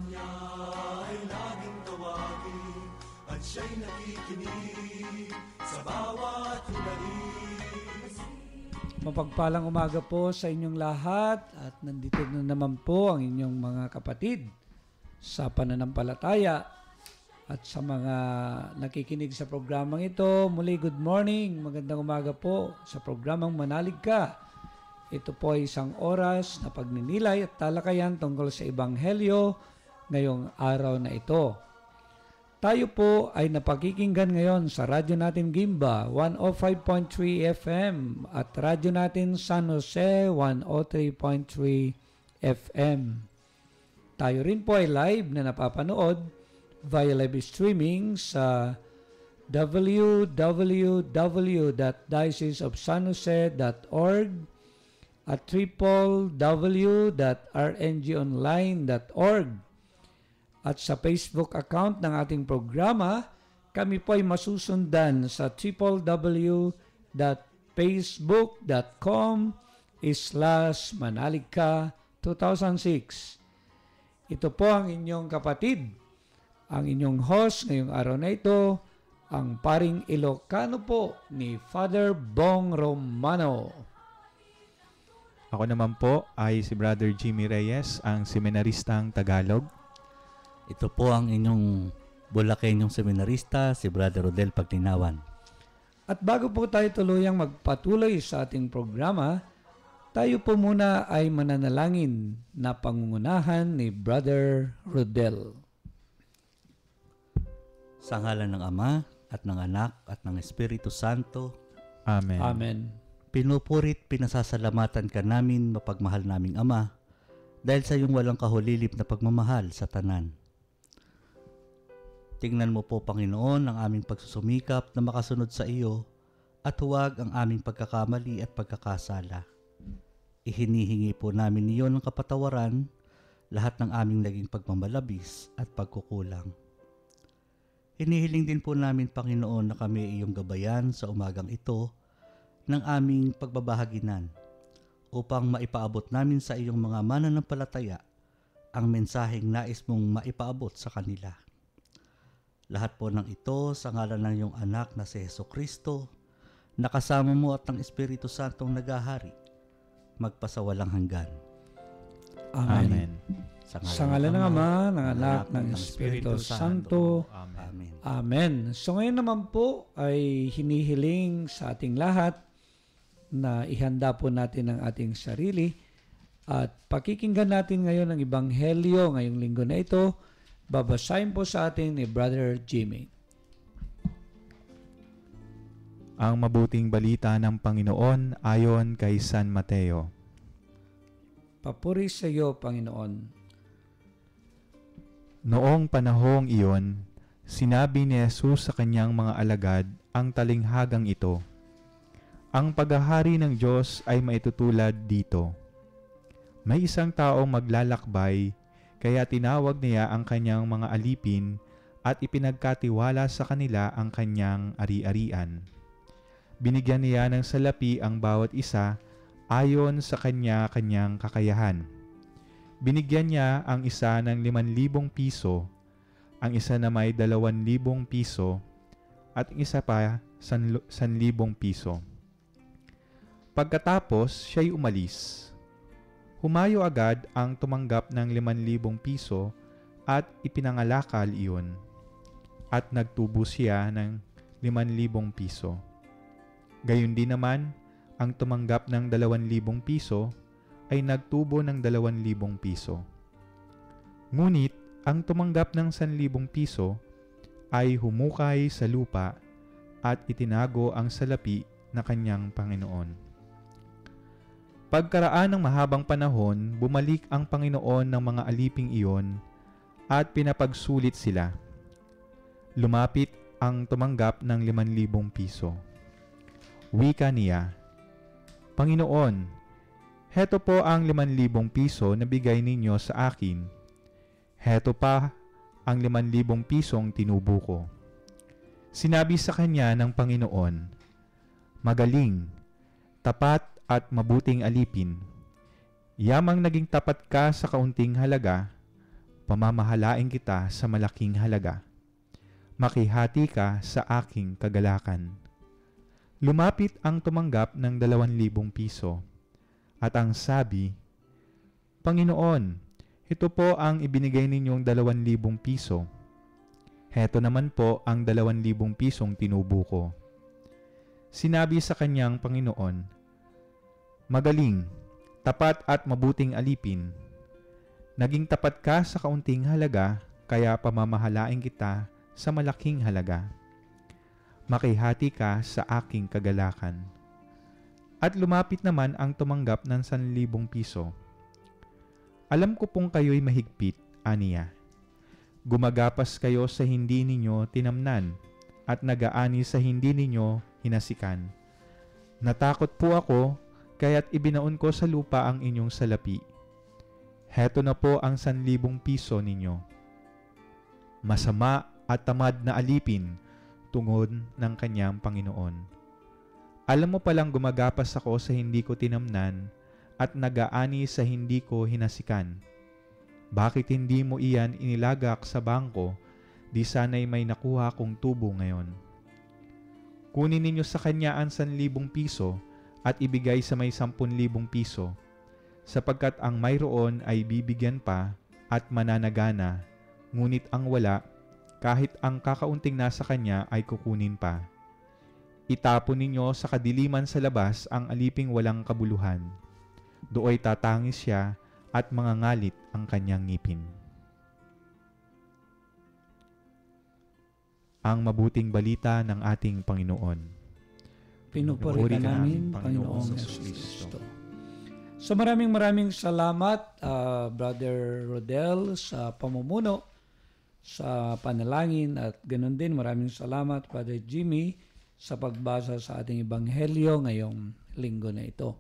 niya ay laging tawagin, at siya'y nakikinig sa bawat hilahin. Mapagpalang umaga po sa inyong lahat, at nandito na naman po ang inyong mga kapatid sa pananampalataya at sa mga nakikinig sa programang ito. Muli, good morning, magandang umaga po sa programang Manalig Ka. Ito po ay isang oras na pagninilay at talakayan tungkol sa Ebanghelyo ngayong araw na ito. Tayo po ay napakikinggan ngayon sa radyo natin Gimba 105.3 FM at radyo natin San Jose 103.3 FM. Tayo rin po ay live na napapanood via live streaming sa www.dioceseofsanjose.org at www.rngonline.org. At sa Facebook account ng ating programa, kami po ay masusundan sa www.facebook.com/manaligka2006. Ito po ang inyong kapatid, ang inyong host ngayong araw na ito, ang paring Ilocano po ni Father Bong Romano. Ako naman po ay si Brother Jimmy Reyes, ang seminaristang Tagalog. Ito po ang inyong Bulakenyong seminarista, si Brother Rodel Pagtinawan. At bago po tayo tuluyang magpatuloy sa ating programa, tayo po muna ay mananalangin na pangungunahan ni Brother Rodel. Sa ngalan ng Ama at ng Anak at ng Espiritu Santo. Amen. Amen. Pinupurit, pinasasalamatan ka namin, mapagmahal naming Ama, dahil sa iyong walang kahulilip na pagmamahal sa tanan. Tingnan mo po, Panginoon, ang aming pagsusumikap na makasunod sa iyo at huwag ang aming pagkakamali at pagkakasala. Ihinihingi po namin niyo ng kapatawaran lahat ng aming naging pagmamalabis at pagkukulang. Hinihiling din po namin, Panginoon, na kami iyong gabayan sa umagang ito ng aming pagbabahaginan upang maipaabot namin sa iyong mga mananampalataya ang mensaheng nais mong maipaabot sa kanila. Lahat po ng ito sa ngalan ng iyong anak na si Jesucristo, na kasama mo at ng Espiritu Santong naghahari, magpasawalang hanggan. Amen. Sa Sa ngalan ng Ama, ng Anak, ng Espiritu Santo. Amen. Amen. So ngayon naman po ay hinihiling sa ating lahat na ihanda po natin ang ating sarili at pakikinggan natin ngayon ang Ebanghelyo ngayong linggo na ito. Babasahin po sa atin ni Brother Jimmy. Ang mabuting balita ng Panginoon ayon kay San Mateo. Papuri sa iyo, Panginoon. Noong panahong iyon, sinabi ni Jesus sa kanyang mga alagad ang talinghagang ito. Ang paghahari ng Diyos ay maitutulad dito. May isang taong maglalakbay, kaya tinawag niya ang kanyang mga alipin at ipinagkatiwala sa kanila ang kanyang ari-arian. Binigyan niya ng salapi ang bawat isa ayon sa kanya-kanyang kakayahan. Binigyan niya ang isa ng 5,000 piso, ang isa na may 2,000 piso, at ang isa pa 1,000 piso. Pagkatapos, siya'y umalis. Humayo agad ang tumanggap ng 5,000 piso at ipinangalakal iyon, at nagtubo siya ng 5,000 piso. Gayon din naman, ang tumanggap ng 2,000 piso ay nagtubo ng 2,000 piso. Ngunit, ang tumanggap ng 1,000 piso ay humukay sa lupa at itinago ang salapi na kanyang Panginoon. Pagkaraan ng mahabang panahon, bumalik ang Panginoon ng mga aliping iyon at pinapagsulit sila. Lumapit ang tumanggap ng 5,000 piso. Wika niya, Panginoon, heto po ang 5,000 piso na bigay ninyo sa akin. Heto pa ang 5,000 pisong tinubo ko. Sinabi sa kanya ng Panginoon, Magaling, tapat at mabuting alipin. Yamang naging tapat ka sa kaunting halaga, pamamahalain kita sa malaking halaga. Makihati ka sa aking kagalakan. Lumapit ang tumanggap ng 2,000 piso at ang sabi, Panginoon, ito po ang ibinigay ninyong 2,000 piso. Heto naman po ang 2,000 pisong tinubo ko. Sinabi sa kanyang Panginoon, Magaling, tapat at mabuting alipin. Naging tapat ka sa kaunting halaga, kaya pamamahalain kita sa malaking halaga. Makihati ka sa aking kagalakan. At lumapit naman ang tumanggap ng 1,000 piso. Alam ko pong kayo'y mahigpit, aniya. Gumagapas kayo sa hindi ninyo tinamnan at nagaani sa hindi ninyo hinasikan. Natakot po ako, kaya't ibinaon ko sa lupa ang inyong salapi. Heto na po ang 1,000 piso ninyo. Masama at tamad na alipin, tungod ng kanyang Panginoon. Alam mo palang gumagapas ako sa hindi ko tinamnan at nagaani sa hindi ko hinasikan. Bakit hindi mo iyan inilagak sa bangko, di sana'y may nakuha kong tubo ngayon? Kunin ninyo sa kanya ang 1,000 piso at ibigay sa may 10,000 piso, sapagkat ang mayroon ay bibigyan pa at mananagana, ngunit ang wala, kahit ang kakaunting nasa kanya ay kukunin pa. Itapon ninyo sa kadiliman sa labas ang aliping walang kabuluhan. Dooy tatangis siya at mangangalit ang kanyang ngipin. Ang mabuting balita ng ating Panginoon. Pinupuri ka namin, Panginoong Jesucristo. So maraming salamat, Brother Rodel, sa pamumuno, sa panalangin, at ganoon din maraming salamat, Father Jimmy, sa pagbasa sa ating Ebanghelyo ngayong linggo na ito.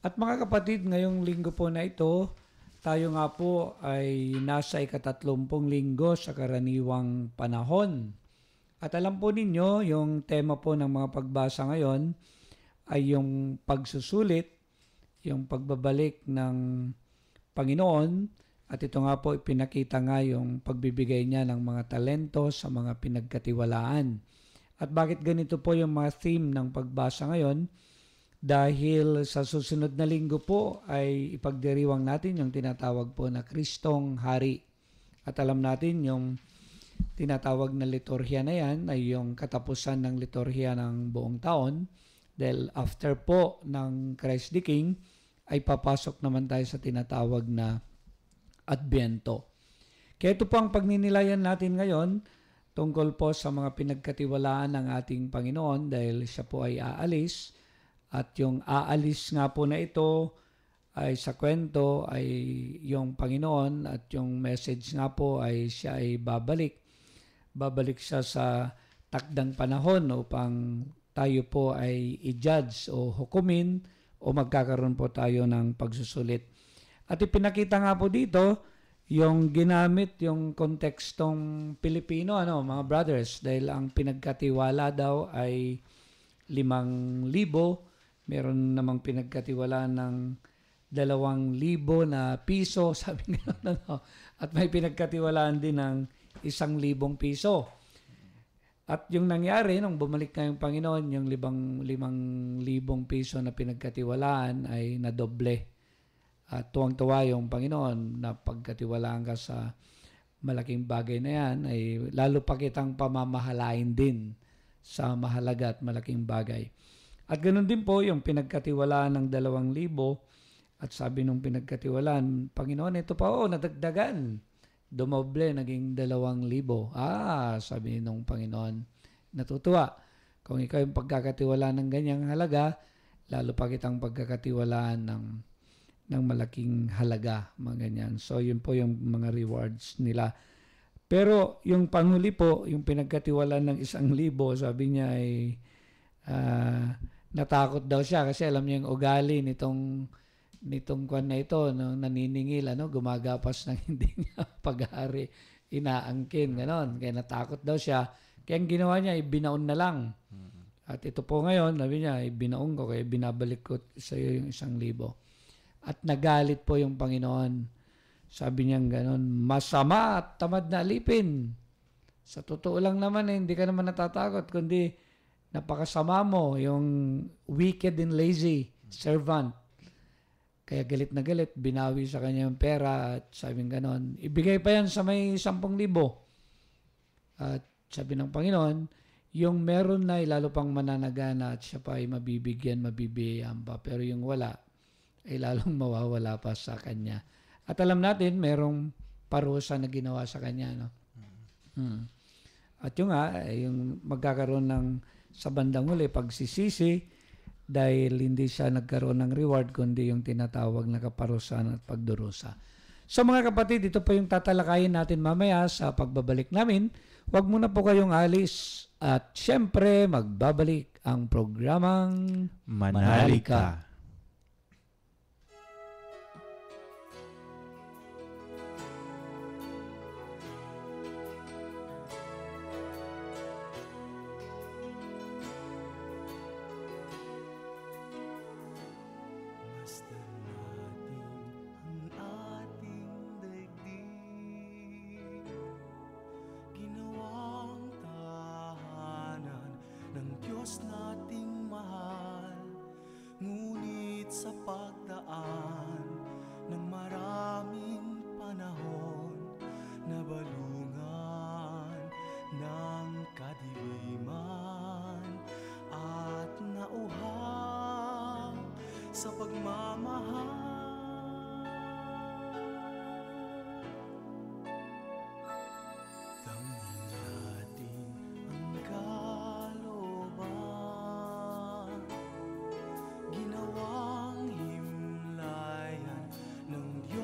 At mga kapatid, ngayong linggo po na ito, tayo nga po ay nasa 30 linggo sa karaniwang panahon. At alam po ninyo, yung tema po ng mga pagbasa ngayon ay yung pagsusulit, yung pagbabalik ng Panginoon. At ito nga po, ipinakita nga yung pagbibigay niya ng mga talento sa mga pinagkatiwalaan. At bakit ganito po yung mga theme ng pagbasa ngayon? Dahil sa susunod na linggo po ay ipagdiriwang natin yung tinatawag po na Kristong Hari. At alam natin yung tinatawag na liturhiya na yan ay yung katapusan ng liturhiya ng buong taon. Dahil after po ng Christ the King ay papasok naman tayo sa tinatawag na Adbyento. Kaya ito po ang pagninilayan natin ngayon tungkol po sa mga pinagkatiwalaan ng ating Panginoon dahil siya po ay aalis, at yung aalis nga po na ito ay sa kwento ay yung Panginoon, at yung message nga po ay siya ay babalik. Babalik siya sa takdang panahon upang tayo po ay i-judge o hukumin o magkakaroon po tayo ng pagsusulit. At ipinakita nga po dito yung ginamit yung kontekstong Pilipino, mga brothers, dahil ang pinagkatiwala daw ay 5,000, meron namang pinagkatiwala ng 2,000 na piso, sabi nga, at may pinagkatiwalaan din ng 1,000 piso. At yung nangyari, nung bumalik na yung Panginoon, yung 5,000 piso na pinagkatiwalaan ay nadoble. At tuwang-tuwa yung Panginoon na pagkatiwalaan ka sa malaking bagay na yan, ay lalo pa kitang pamamahalain din sa mahalaga at malaking bagay. At ganoon din po yung pinagkatiwalaan ng 2,000, at sabi nung pinagkatiwalaan, Panginoon, ito pa nadagdagan. Dumoble, naging 2,000. Sabi nung Panginoon, natutuwa. Kung ikaw yung pagkakatiwalaan ng ganyang halaga, lalo pa kitang pagkakatiwalaan ng malaking halaga, mga ganyan. So, yun po yung mga rewards nila. Pero, yung panghuli po, yung pinagkatiwalaan ng 1,000, sabi niya ay natakot daw siya kasi alam niya yung ugali nitong kwan na ito, naniningil, gumagapas ng hindi niya pag-aari, inaangkin, gano'n. Kaya natakot daw siya. Kaya ang ginawa niya, binaon na lang. At ito po ngayon, sabi niya, binaon ko, kaya binabalik ko sa iyo yung 1,000. At nagalit po yung Panginoon. Sabi niya ganon, masama at tamad na alipin. Sa totoo lang naman, hindi ka naman natatakot, kundi napakasama mo, yung wicked and lazy servant. Kaya galit na galit, binawi sa kanya yung pera at sabi ganon, ibigay pa yan sa may 10,000. At sabi ng Panginoon, yung meron na lalo pang mananagana at siya pa ay mabibigyan pa. Pero yung wala, ay lalong mawawala pa sa kanya. At alam natin, merong parusa na ginawa sa kanya. No? At yung magkakaroon ng sa bandang huli, pagsisisi, dahil hindi siya nagkaroon ng reward, kundi yung tinatawag na kaparusahan at pagdurusa. So mga kapatid, ito po yung tatalakayin natin mamaya sa pagbabalik namin. Huwag muna po kayong alis at syempre magbabalik ang programang Manalika. Nating mahal, ngunit sa pagdaan ng maraming panahon, nabalungan ng kadiliman at nauhaw sa pagmamahal.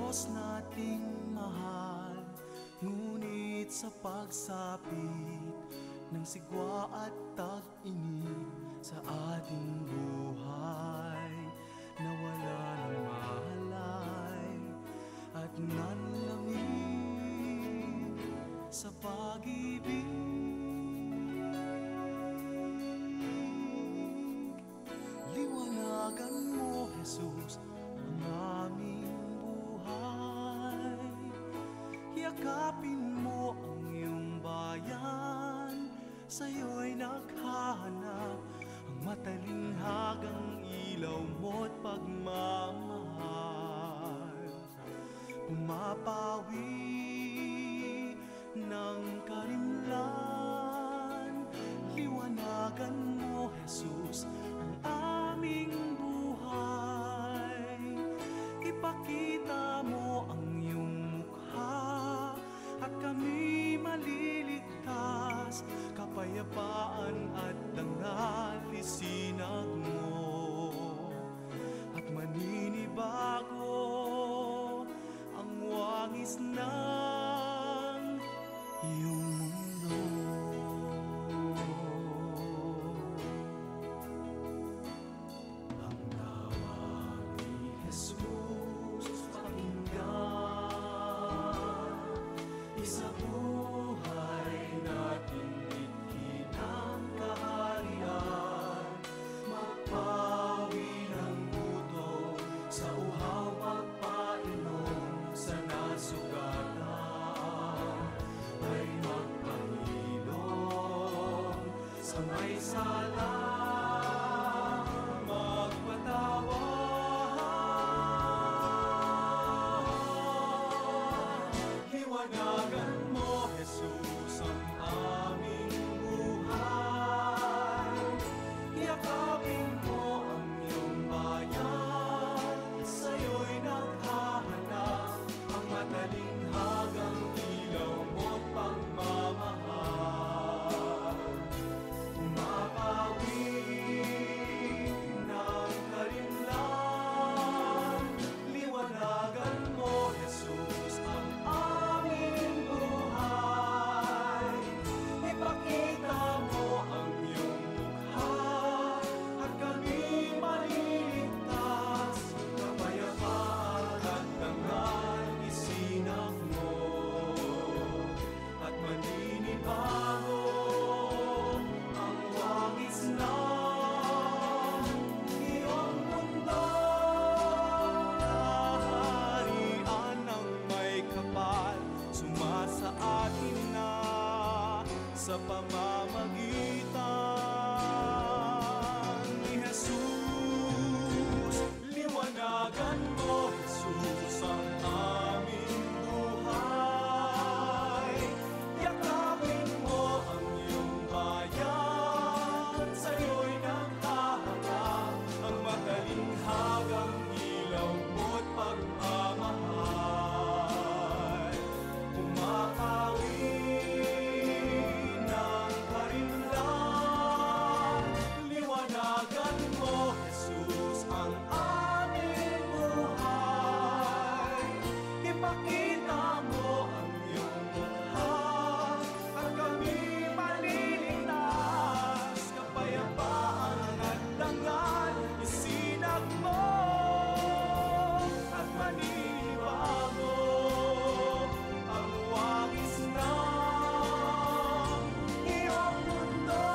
Nating mahal, ngunit sa pagsapit ng sigwa at tag-init sa ating buhay, nawala ng mahalay at nanlamig sa pag-ibig. Liwanagan mo, Jesus, ang aming yakapin mo ang iyong bayan, sa'yo'y naghahanap ang matalinghagang ilaw mo't pagmamahal. Pumapawi ng karimlan, liwanagan mo, Jesus, ang aming buhay. Ipakita mo ang at kami maliligtas, kapayapaan at dangal isinag mo, at maninibago ang wangis ng iyong mundo. Ang tawag ni Jesus pakinggan, sa buhay natin itkin ang kaharian, magpawi ng gutom, sa uhaw magpainom, sa nasugatan ay magpahilom, sa may sala liwanagan mo, Jesus, ang aming buhay. sa atin na sa pamamagitan ni Jesus. Liwanagan mo, Jesus, ang aming buhay. Yakapin mo ang iyong bayan, sa'yo'y naghahanap ang matalinhagang ilaw mo't pagmamahal. Umakawin ng karinlan, liwanagan mo, Jesus, ang aming buhay. Ipakita mo ang iyong mukha at kami maliligtas. Kapayapaan at dangal, isinag mo at maninibago ang wangis ng iyong mundo.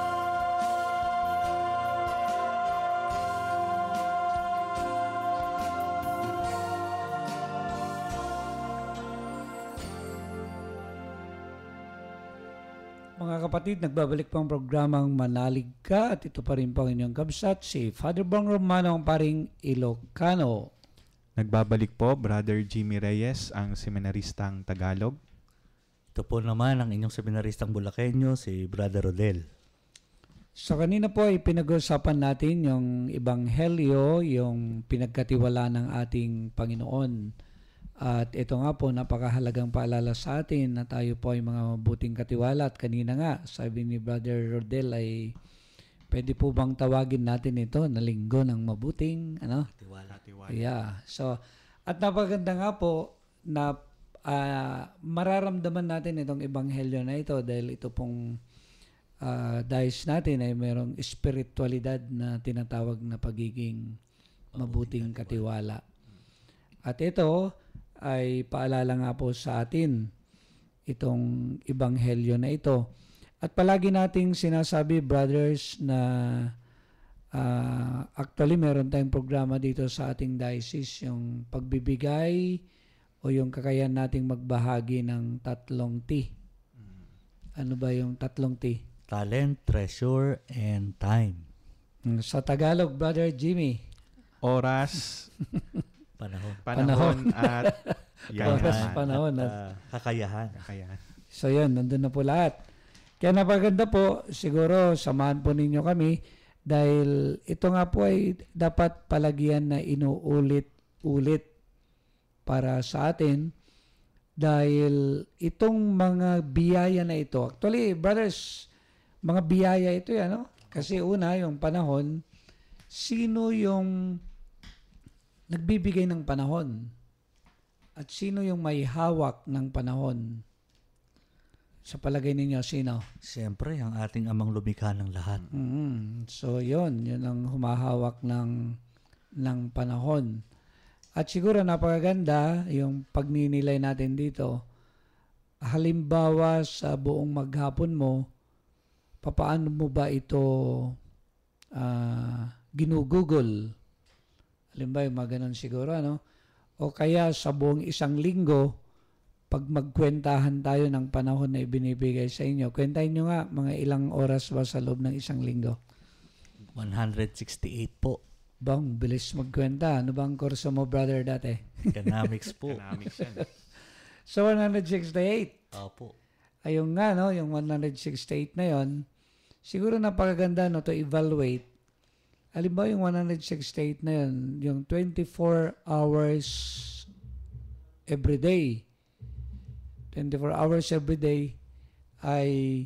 Mga kapatid, nagbabalik po ang programang Manalig Ka at ito pa rin po ang inyong kabsat, si Father Bong Romano, ang paring Ilocano. Nagbabalik po, Brother Jimmy Reyes, ang seminaristang Tagalog. Ito po naman ang inyong seminaristang Bulakenyo, si Brother Rodel. So kanina po ay pinag-usapan natin yung Ebanghelyo, yung pinagkatiwala ng ating Panginoon. At ito nga po, napakahalagang paalala sa atin na tayo po ay mga mabuting katiwala. At kanina nga, sabi ni Brother Rodel ay pwede po bang tawagin natin ito na linggo ng mabuting Tiwala. Yeah. So, at napaganda nga po na mararamdaman natin itong ebanghelyo na ito dahil ito pong dahil natin ay mayroong espiritualidad na tinatawag na pagiging mabuting katiwala. At ito ay paalala nga po sa atin itong ebanghelyo na ito. At palagi nating sinasabi, brothers, na actually meron tayong programa dito sa ating diocese, yung pagbibigay o yung kakayahan nating magbahagi ng 3 T. Ano ba yung 3 T? Talent, treasure, and time. Sa Tagalog, Brother Jimmy. Oras, Panahon. at Oras, yaman. panahon. Kakayahan. Kakayahan. So yun, nandun na po lahat. Kaya napaganda po, siguro samahan po ninyo kami dahil ito nga po ay dapat palagian na inuulit-ulit para sa atin dahil itong mga biyaya na ito, actually, brothers, mga biyaya ito yan, no? Kasi una, yung panahon, sino yung nagbibigay ng panahon? At sino yung may hawak ng panahon? Sa palagay ninyo, sino? Siyempre, ang ating amang lumikha ng lahat. So, yun ang humahawak ng panahon. At siguro napakaganda yung pagninilay natin dito. Halimbawa sa buong maghapon mo, papaano mo ba ito ginugugol? Halimbawa, yung mga ganun siguro, ano? O kaya sa buong isang linggo, pag magkwentahan tayo ng panahon na ibinibigay sa inyo, kwentahin nyo nga mga ilang oras ba sa loob ng isang linggo? 168 po. Bang, bilis magkwenta. Ano bang kurso mo, brother, dati? Economics po. Economics yan. So, 168. Opo. Ayun nga, no? Yung 168 na yon, siguro napakaganda, no, to evaluate. Halimbawa, yung 168 na yon, yung 24 hours every day. 24 hours every day ay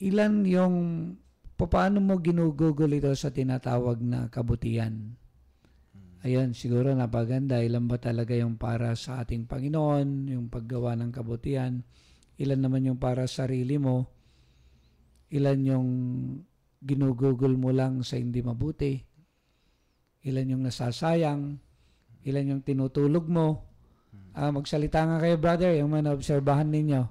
ilan yung paano mo ginugugol ito sa tinatawag na kabutihan. Ayan, siguro napaganda. Ilan ba talaga yung para sa ating Panginoon, yung paggawa ng kabutihan? Ilan naman yung para sa sarili mo? Ilan yung ginugugol mo lang sa hindi mabuti? Ilan yung nasasayang? Ilan yung tinutulog mo? Magsalita nga kayo, brother, yung mga naobserbahan ninyo.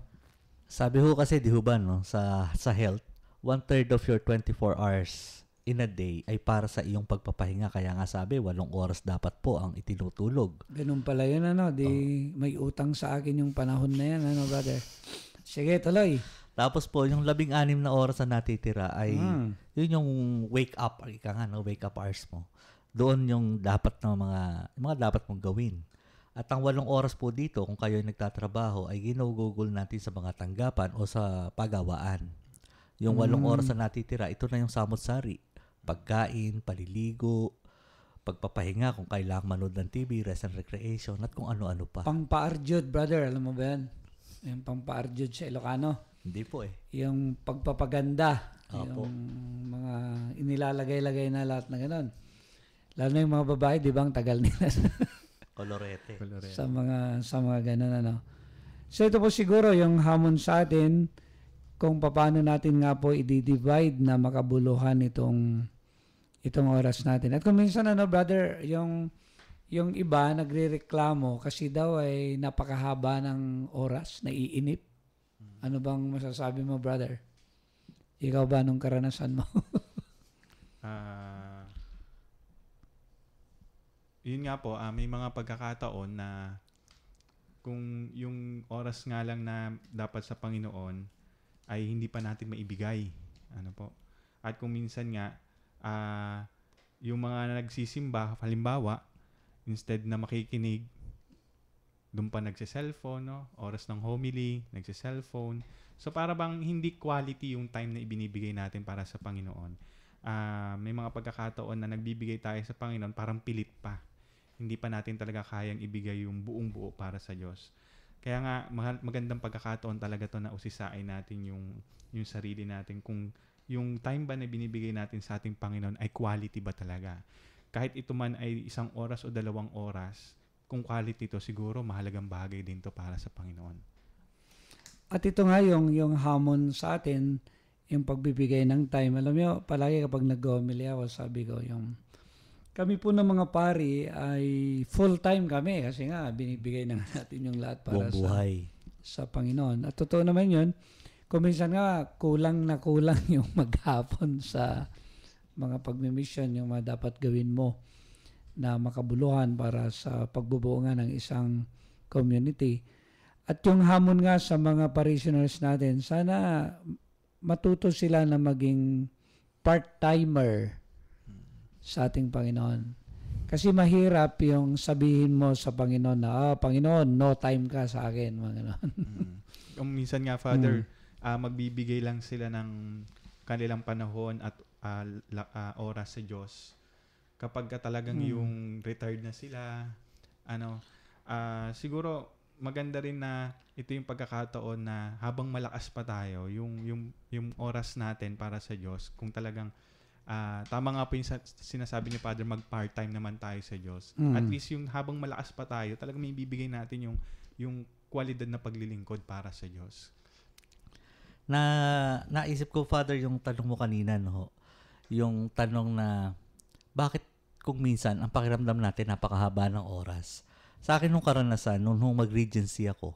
Sabi ho kasi, di ho ba, no, sa health, 1/3 of your 24 hours in a day ay para sa iyong pagpapahinga. Kaya nga sabi, 8 oras dapat po ang itinutulog. Ganun pala yun, ano? Di may utang sa akin yung panahon na yan, ano, brother? Sige, tuloy. Tapos po, yung 16 na oras na natitira ay yun yung wake up, ika nga, no? Wake up hours mo. Doon yung dapat na mga dapat mong gawin. At ang 8 oras po dito, kung kayo ay nagtatrabaho, ay ginugugol natin sa mga tanggapan o sa pagawaan. Yung 8 oras na natitira, ito na yung samot-sari. Pagkain, paliligo, pagpapahinga kung kailangan manood ng TV, rest and recreation, at kung ano-ano pa. Pangpaarjud, brother. Alam mo ba yan? Yung pangpaarjud sa Ilocano. Hindi po eh. Yung pagpapaganda. Opo. Yung mga inilalagay-lagay na lahat na gano'n. Lalo na yung mga babae, di ba? Ang tagal nila Colorete. sa mga gano'n, ano. So ito po siguro yung hamon sa atin kung paano natin nga po i-divide na makabuluhan itong oras natin. At kung minsan, ano, brother, yung iba nagrereklamo kasi daw ay napakahaba ng oras, naiinip. Ano bang masasabi mo, brother? Ikaw ba nung karanasan mo? Yun nga po, may mga pagkakataon na kung yung oras nga lang na dapat sa Panginoon ay hindi pa natin maibigay. Ano po? At kung minsan nga, yung mga nagsisimba, halimbawa, instead na makikinig, doon pa nagse-cellphone, no? Oras ng homily, nagse-cellphone. So para bang hindi quality yung time na ibinibigay natin para sa Panginoon. May mga pagkakataon na nagbibigay tayo sa Panginoon parang pilit pa. Hindi pa natin talaga kayang ibigay yung buong buo para sa Diyos. Kaya nga magandang pagkakataon talaga to na usisain natin yung sarili natin kung yung time ba na binibigay natin sa ating Panginoon ay quality ba talaga. Kahit ito man ay 1 oras o 2 oras, kung quality to, siguro mahalagang bagay din to para sa Panginoon. At ito nga yung hamon sa atin, yung pagbibigay ng time. Alam niyo, palagi kapag nag-homily ako, sabi ko, kami po ng mga pari ay full-time kami kasi nga binibigay na natin yung lahat para sa Panginoon. At totoo naman yun, kung minsan nga kulang na kulang yung maghapon sa mga pagmimission, yung mga dapat gawin mo na makabuluhan para sa pagbubuo nga ng isang community. At yung hamon nga sa mga parishioners natin, sana matuto sila na maging part-timer sa ating Panginoon. Kasi mahirap yung sabihin mo sa Panginoon na, Panginoon, no time ka sa akin. Mga ganon. Kung minsan nga, Father, magbibigay lang sila ng kanilang panahon at oras sa Diyos. Kapag talagang yung retired na sila, siguro maganda rin na ito yung pagkakataon na habang malakas pa tayo, yung oras natin para sa Diyos, kung talagang tama nga po yung sinasabi ni Father, mag-part-time naman tayo sa Diyos. At least yung habang malakas pa tayo, talagang may bibigay natin yung kwalidad na paglilingkod para sa Diyos. Naisip ko, Father, yung tanong mo kanina, no? Yung tanong na, bakit kung minsan ang pakiramdam natin napakahaba ng oras? Sa akin nung karanasan, nung mag-regency ako,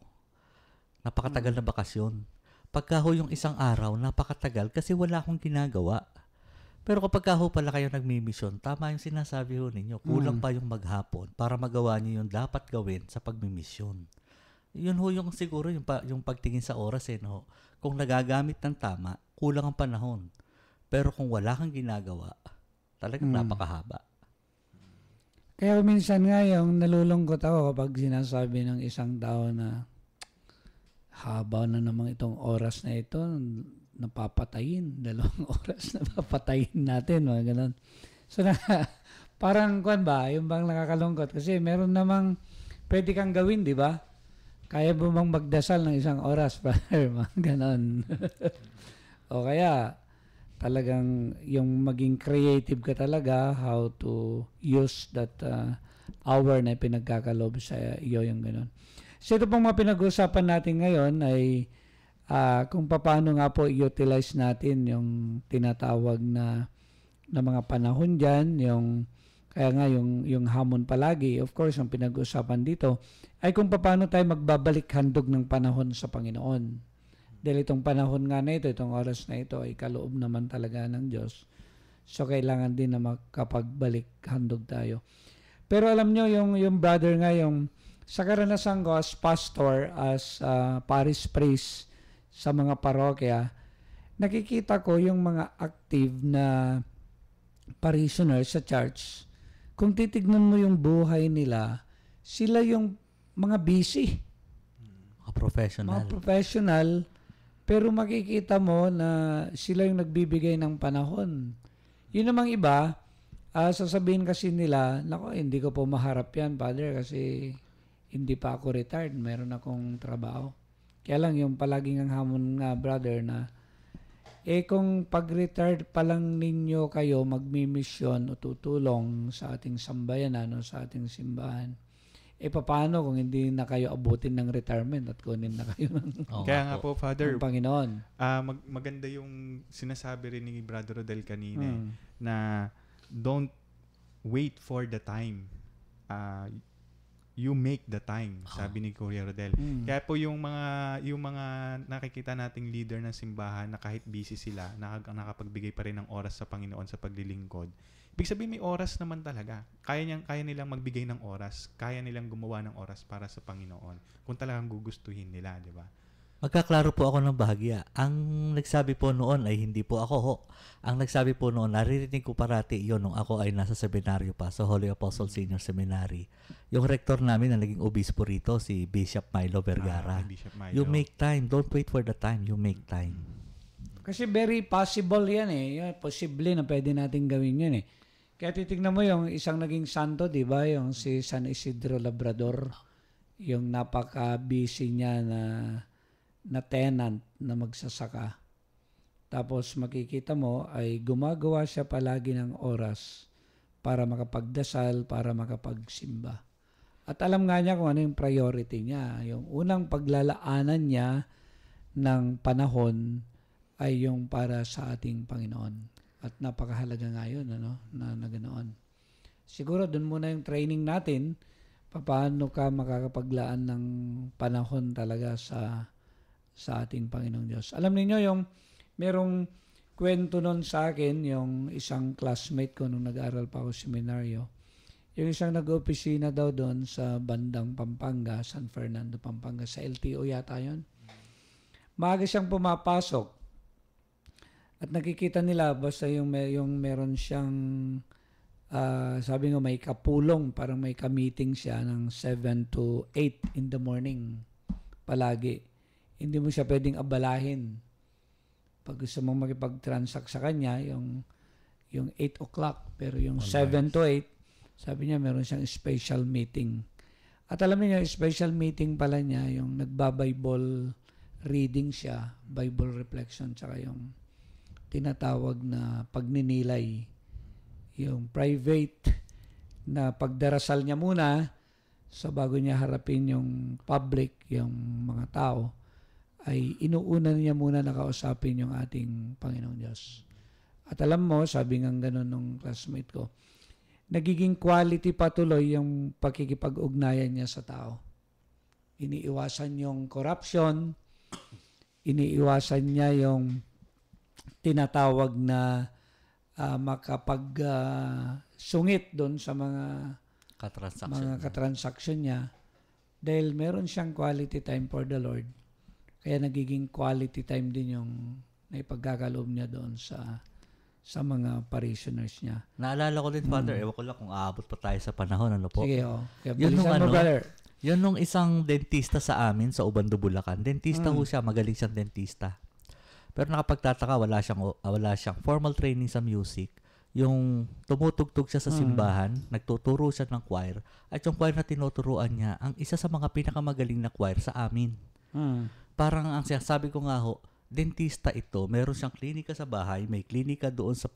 napakatagal na bakasyon. Pagka ho yung 1 araw, napakatagal kasi wala akong ginagawa. Pero kapag ho pala kayo nagmi-mission, tama yung sinasabi ho ninyo, kulang pa yung maghapon para magawa niyo yung dapat gawin sa pagmi-mission. Yun ho yung siguro yung pagtingin sa oras no. Kung nagagamit ng tama, kulang ang panahon. Pero kung wala kang ginagawa, talagang napakahaba. Kaya minsan nga yung nalulungkot ako kapag sinasabi ng isang tao na haba na naman itong oras na ito, napapatayin. 2 oras napapatayin natin. Mga ganun. So parang yung bang nakakalungkot kasi meron namang pwede kang gawin, di ba? Kaya mo bang magdasal ng 1 oras, brother? Mga ganun. O kaya talagang yung maging creative ka talaga, how to use that hour na pinagkakalob sa iyo, yung ganun. So ito pong mga pinag-uusapan natin ngayon ay kung paano nga po i-utilize natin yung tinatawag na mga panahon dyan, kaya nga yung hamon palagi, of course, ang pinag-uusapan dito, ay kung paano tayo magbabalik handog ng panahon sa Panginoon. Dahil itong panahon nga na ito, itong oras na ito, ay kaloob naman talaga ng Diyos. So, kailangan din na makapagbalik handog tayo. Pero alam nyo, yung brother nga, sa karanasan ko as pastor, as parish priest sa mga parokya, nakikita ko yung mga active na parishioners sa church. Kung titignan mo yung buhay nila, sila yung mga busy. Professional. Mga professional, pero makikita mo na sila yung nagbibigay ng panahon. Yun namang iba, sasabihin kasi nila, nako, hindi ko po maharap yan, Father, kasi hindi pa ako retired, mayroon akong trabaho. Kaya lang yung palaging ang hamon nga, brother, na kung pag-retired pa lang ninyo kayo magmi-mission o tutulong sa ating sambayanan o sa ating simbahan, paano kung hindi na kayo abutin ng retirement at kunin na kayo ng, Kaya nga po, Father, ng Panginoon? maganda yung sinasabi rin ni Brother Rodel kanina na don't wait for the time. You make the time, sabi ni Kuya Rodel. Kaya po yung mga nakikita nating leader ng simbahan na kahit busy sila, nakapagbigay pa rin ng oras sa Panginoon sa paglilingkod. Ibig sabihin may oras naman talaga. Kaya nilang magbigay ng oras, kaya nilang gumawa ng oras para sa Panginoon. Kung talagang gugustuhin nila, di ba? Magkaklaro po ako ng bahagya. Ang nagsabi po noon ay hindi po ako ho. Ang nagsabi po noon, naririnig ko parati yun nung ako ay nasa seminaryo pa sa Holy Apostle Senior Seminary. Yung rector namin na naging obispo rito, si Bishop Milo Vergara. Bishop Milo. You make time. Don't wait for the time. You make time. Kasi very possible yan Posible na pwede natin gawin yan Kaya titignan mo yung isang naging santo, di ba? Yung si San Isidro Labrador. Yung napaka-busy niya na tenant na magsasaka. Tapos makikita mo ay gumagawa siya palagi ng oras para makapagdasal, para makapagsimba. At alam nga niya kung ano yung priority niya. Yung unang paglalaanan niya ng panahon ay yung para sa ating Panginoon. At napakahalaga nga yun, na ganoon. Siguro dun muna yung training natin, paano ka makakapaglaan ng panahon talaga sa ating Panginoong Diyos. Alam niyo yung merong kwento nun sa akin, yung isang classmate ko nung nag-aaral pa ako seminaryo. Yung isang nag-opisina daw doon sa bandang Pampanga, San Fernando, Pampanga, sa LTO yata yun. Maaga siyang pumapasok. At nakikita nila, basta yung meron siyang, sabi nga may kapulong, parang may ka-meeting siya ng 7 to 8 in the morning palagi. Hindi mo siya pwedeng abalahin. Pag gusto mong makipag-transact sa kanya, yung 8 o'clock, pero yung 7 to 8, sabi niya meron siyang special meeting. At alam niyo, special meeting pala niya, yung nagba-Bible reading siya, Bible reflection, tsaka yung tinatawag na pagninilay, yung private na pagdarasal niya muna sa bago niya harapin yung public, yung mga tao, ay inuuna niya muna nakausapin yung ating Panginoong Diyos. At alam mo, sabi nga ganun nung classmate ko, nagiging quality patuloy yung pakikipag-ugnayan niya sa tao. Iniiwasan yung corruption, iniiwasan niya yung tinatawag na makapag-sungit doon sa mga katransaksyon niya dahil meron siyang quality time for the Lord. Kaya nagiging quality time din yung naipagkakaloob niya doon sa mga parishioners niya. Naalala ko din, Father, ewan ko lang kung aabot pa tayo sa panahon, ano po? Sige, Kaya Yun bilisan mo, brother. Yun nung isang dentista sa amin sa Ubando, Bulacan. Dentista ho siya, magaling siyang dentista. Pero nakapagtataka, wala siyang formal training sa music. Yung tumutugtog siya sa simbahan, nagtuturo siya ng choir, at yung choir na tinuturuan niya, ang isa sa mga pinakamagaling na choir sa amin. Parang ang sabi ko nga ho, dentista ito, meron siyang klinika sa bahay, may klinika doon sa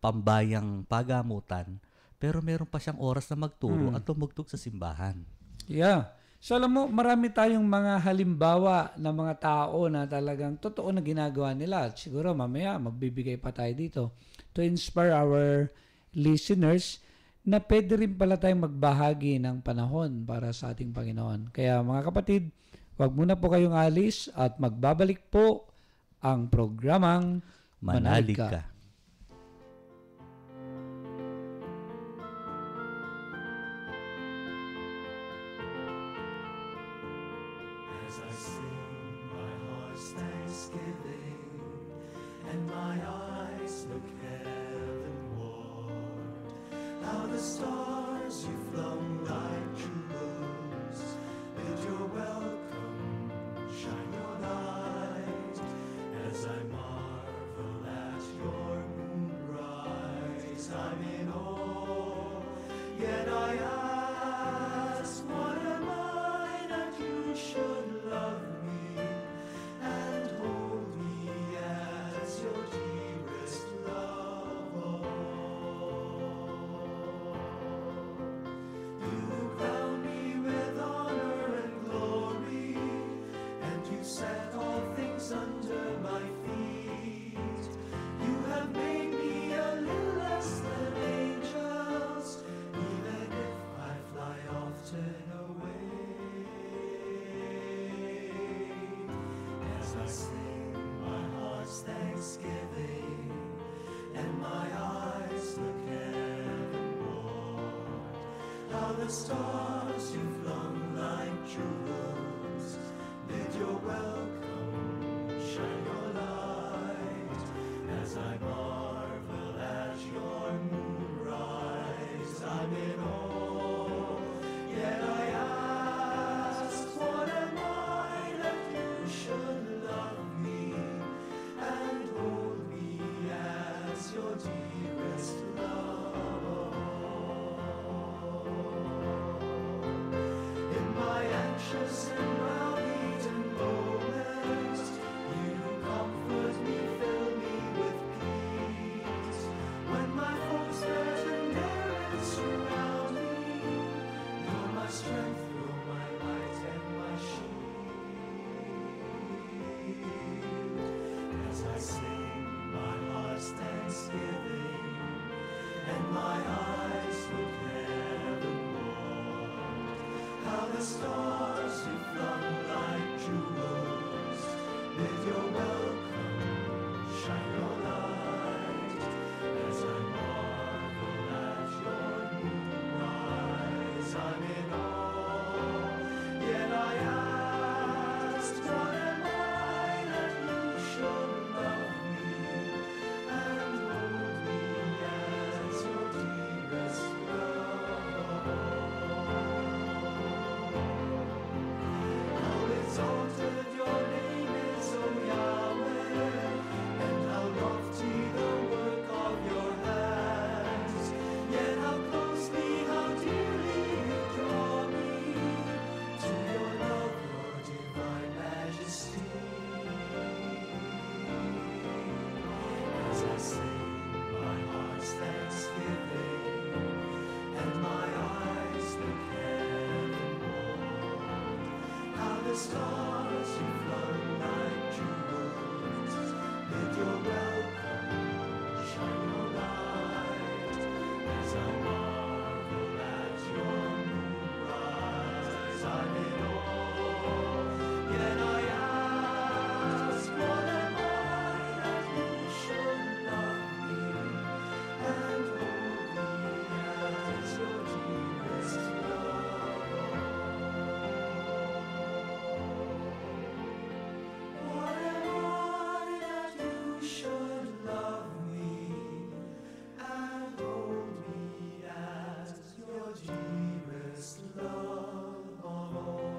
pambayang pagamutan, pero meron pa siyang oras na magturo at tumugtog sa simbahan. Yeah. So alam mo, marami tayong mga halimbawa na mga tao na talagang totoo na ginagawa nila. At siguro mamaya magbibigay pa tayo dito to inspire our listeners na pwede rin pala tayong magbahagi ng panahon para sa ating Panginoon. Kaya mga kapatid, huwag muna po kayong alis at magbabalik po ang programang Manalig ka. I'm in awe. Yet I ask, what am I that you should love me and hold me as your dearest love of all? You crown me with honor and glory, and you set all things under my feet. You have made me a little less than angels, even if I fly often away. As I sing my heart's thanksgiving, and my eyes look heavenward, how the stars you flung like jewels bid your welcome, shine your light. As I marvel at your moonrise, I'm in awe. Yet I ask, what am I that you should love me and hold me as your dearest love of all? In my anxious and well-beaten moments, you comfort me, fill me with peace. When my foes threaten and surround me, you're my strength, you're my light and my shield. As I sing my heart's thanksgiving, and my eyes look heavenward, how the stars you flung like jewels bid your welcome, shine your light. As I marvel at your moonrise, I'm in awe. Yet I ask, what am I that you should love me and hold me as your dearest love of all? How exalted your name is, O Yahweh, and how lofty the work of your hands. Yet how closely, how dearly you draw me to your love, your divine majesty. As I sing my heart's thanksgiving, and my eyes look heavenward, how the stars you flung like jewels bid your welcome, shine your light. As I marvel at your moonrise, I'm in awe. Yet I ask, what am I that you should love me and hold me as your dearest love of all? What am I that you should love me and hold me as your dearest love of all?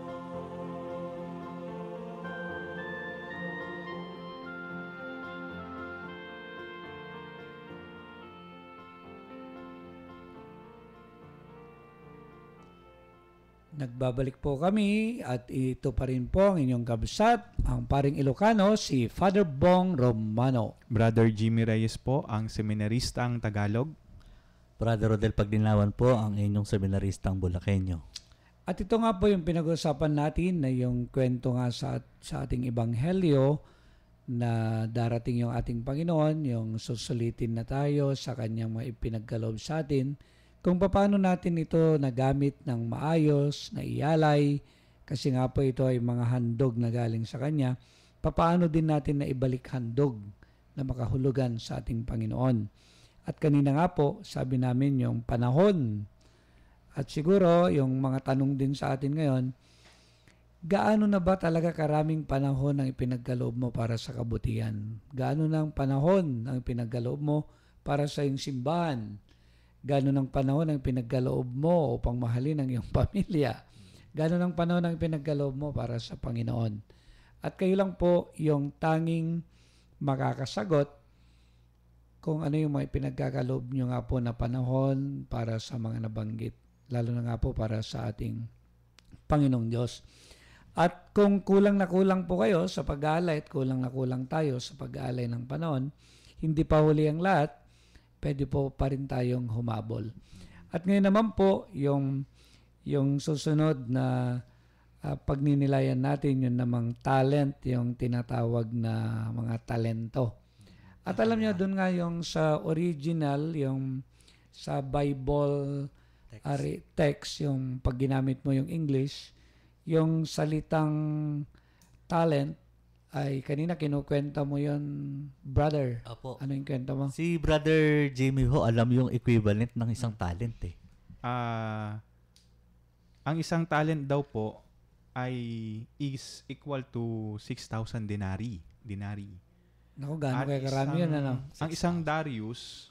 Nagbabalik po kami at ito pa rin po ang inyong kabsat, ang paring Ilocano, si Father Bong Romano. Brother Jimmy Reyes po, ang seminaristang Tagalog. Brother Rodel Pagdinawan po, ang inyong seminaristang Bulakenyo. At ito nga po yung pinag-usapan natin na yung kwento nga sa ating ebanghelyo na darating yung ating Panginoon, yung susulitin na tayo sa kanyang mga ipinagkaloob sa atin, kung paano natin ito nagamit ng maayos, na iyalay, kasi nga po ito ay mga handog na galing sa Kanya, papaano din natin na ibalik handog na makahulugan sa ating Panginoon. At kanina nga po, sabi namin yung panahon. At siguro, yung mga tanong din sa atin ngayon, gaano na ba talaga karaming panahon ang ipinagkaloob mo para sa kabutihan? Gaano na ang panahon ang ipinagkaloob mo para sa iyong simbahan? Gaano ng panahon ang pinagkaloob mo upang mahalin ang iyong pamilya? Gaano ng panahon ang pinagkaloob mo para sa Panginoon? At kayo lang po yung tanging makakasagot kung ano yung mga pinagkakaloob nyo nga po na panahon para sa mga nabanggit. Lalo na nga po para sa ating Panginoong Diyos. At kung kulang na kulang po kayo sa pag-aalay at kulang na kulang tayo sa pag-aalay ng panahon, hindi pa huli ang lahat, pwede po pa rin tayong humabol. At ngayon naman po, yung susunod na pagninilayan natin, yun namang talent, yung tinatawag na mga talento. At alam niyo, doon nga yung sa original, yung sa Bible text, yung pag ginamit mo yung English, yung salitang talent, ay kanina kinukwenta mo yun, brother. Apo. Ano yung kwenta mo? Si Brother Jamie ho, alam yung equivalent ng isang talent eh. Ang isang talent daw po ay is equal to 6,000 denari. Naku, gaano At kaya karami yun, ano? Ang isang Darius